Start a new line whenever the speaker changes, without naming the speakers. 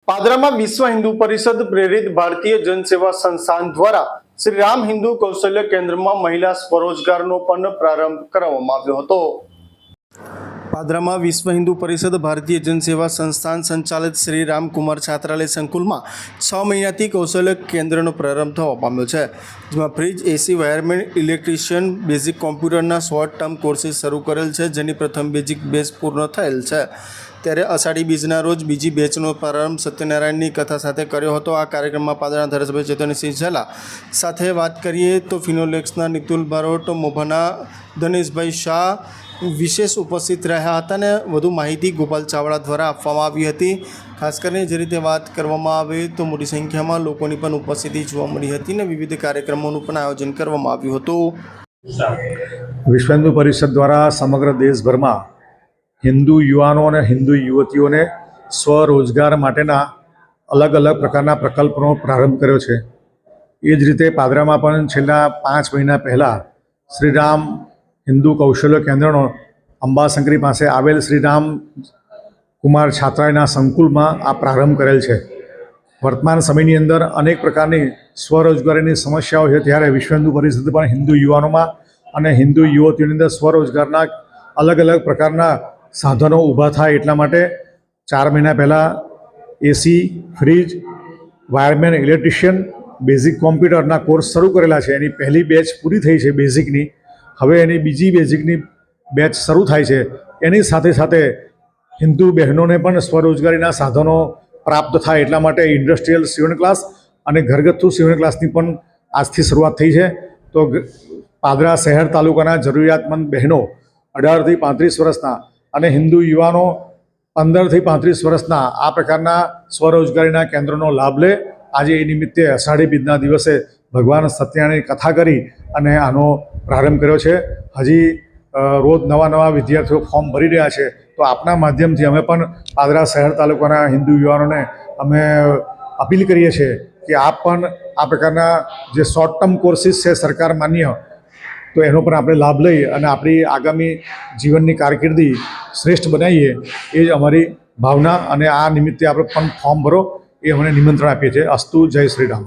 પાદરામાં વિશ્વ હિન્દુ પરિષદ પ્રેરિત ભારતીય જનસેવા સંસ્થાન દ્વારા શ્રી રામ હિન્દુ કૌશલ્ય કેન્દ્રમાં મહિલા સ્વરોજગારનો પણ પ્રારંભ કરવામાં આવ્યો હતો। પાદરામાં વિશ્વ હિન્દુ પરિષદ ભારતીય જનસેવા સંસ્થાન સંચાલિત શ્રી રામકુમાર છાત્રાલય સંકુલમાં 6 મહિનાથી કૌશલ્ય કેન્દ્રનો પ્રારંભ થવા પામ્યો છે, જેમાં fridge, AC, wireman, electrician, basic કોમ્પ્યુટરના શોર્ટ ટર્મ કોર્સીસ શરૂ કરેલ છે, જેની પ્રથમ બેઝિક બેચ પૂર્ણ થયેલ છે। ત્યારે અષાઢી બીજના રોજ બીજી બેચનો પ્રારંભ સત્યનારાયણની કથા સાથે કર્યો હતો। આ કાર્યક્રમમાં પાદરના ધારાસભ્ય ચેતનસિંહ ઝાલા સાથે વાત કરીએ તો ફિનોલેક્સના નિતુલ બારોટ, મોભાના ધનેશભાઈ શાહ વિશેષ ઉપસ્થિત રહ્યા હતા અને વધુ માહિતી ગોપાલ ચાવડા દ્વારા આપવામાં આવી હતી। ખાસ કરીને જે રીતે વાત કરવામાં આવે તો મોટી સંખ્યામાં લોકોની પણ ઉપસ્થિતિ જોવા મળી હતી અને વિવિધ કાર્યક્રમોનું પણ આયોજન કરવામાં આવ્યું હતું।
વિશ્વ હિન્દુ પરિષદ દ્વારા સમગ્ર દેશભરમાં હિન્દુ યુવાનો અને હિન્દુ યુવતીઓને સ્વરોજગાર માટેના અલગ અલગ પ્રકારના પ્રકલ્પનો પ્રારંભ કર્યો છે। એ જ રીતે પાદરામાં પણ છેલ્લા 5 મહિના પહેલાં શ્રીરામ હિન્દુ કૌશલ્ય કેન્દ્રનો અંબાશંકરી પાસે આવેલ શ્રીરામ કુમાર છાત્રાલયના સંકુલમાં આ પ્રારંભ કરેલ છે। વર્તમાન સમયની અંદર અનેક પ્રકારની સ્વરોજગારીની સમસ્યાઓ છે, ત્યારે વિશ્વ હિન્દુ પરિષદ પણ હિન્દુ યુવાનોમાં અને હિન્દુ યુવતીઓની અંદર સ્વરોજગારના અલગ અલગ પ્રકારના સાધનો ઊભા થાય એટલા માટે 4 મહિના પહેલાં AC, fridge, wireman, electrician, basic કોમ્પ્યુટરના કોર્સ શરૂ કરેલા છે। એની પહેલી બેચ પૂરી થઈ છે બેઝિકની, હવે એની બીજી બેઝિકની બેચ શરૂ થાય છે। એની સાથે સાથે હિન્દુ બહેનોને પણ સ્વરોજગારીના સાધનો પ્રાપ્ત થાય એટલા માટે ઇન્ડસ્ટ્રીયલ સીવણ ક્લાસ અને ઘરગથ્થુ સીવણ ક્લાસની પણ આજથી શરૂઆત થઈ છે। તો પાદરા શહેર તાલુકાના જરૂરિયાતમંદ બહેનો 18 થી 35 વર્ષના અને હિન્દુ યુવાનો 15 થી 35 વર્ષના આ પ્રકારના સ્વરોજગારીના કેન્દ્રોનો લાભ લે। આજે એ નિમિત્તે અષાઢી બીજના દિવસે ભગવાન સત્યનારાયણની કથા કરી અને આનો પ્રારંભ કર્યો છે। હજી રોજ નવા વિદ્યાર્થીઓ ફોર્મ ભરી રહ્યા છે, તો આપના માધ્યમથી અમે પણ પાદરા શહેર તાલુકાના હિન્દુ યુવાનોને અમે અપીલ કરીએ છીએ કે આપ પણ આ પ્રકારના જે શોર્ટ ટર્મ કોર્સીસ છે સરકાર માન્ય, તો એનો પણ આપણે લાભ લઈ અને આપણી આગામી જીવનની કારકિર્દી શ્રેષ્ઠ બનાવીએ, એ જ અમારી ભાવના। અને આ નિમિત્તે આપણે પણ ફોર્મ ભરો એ અમને નિમંત્રણ આપીએ છીએ। અસ્તુ, જય શ્રી રામ।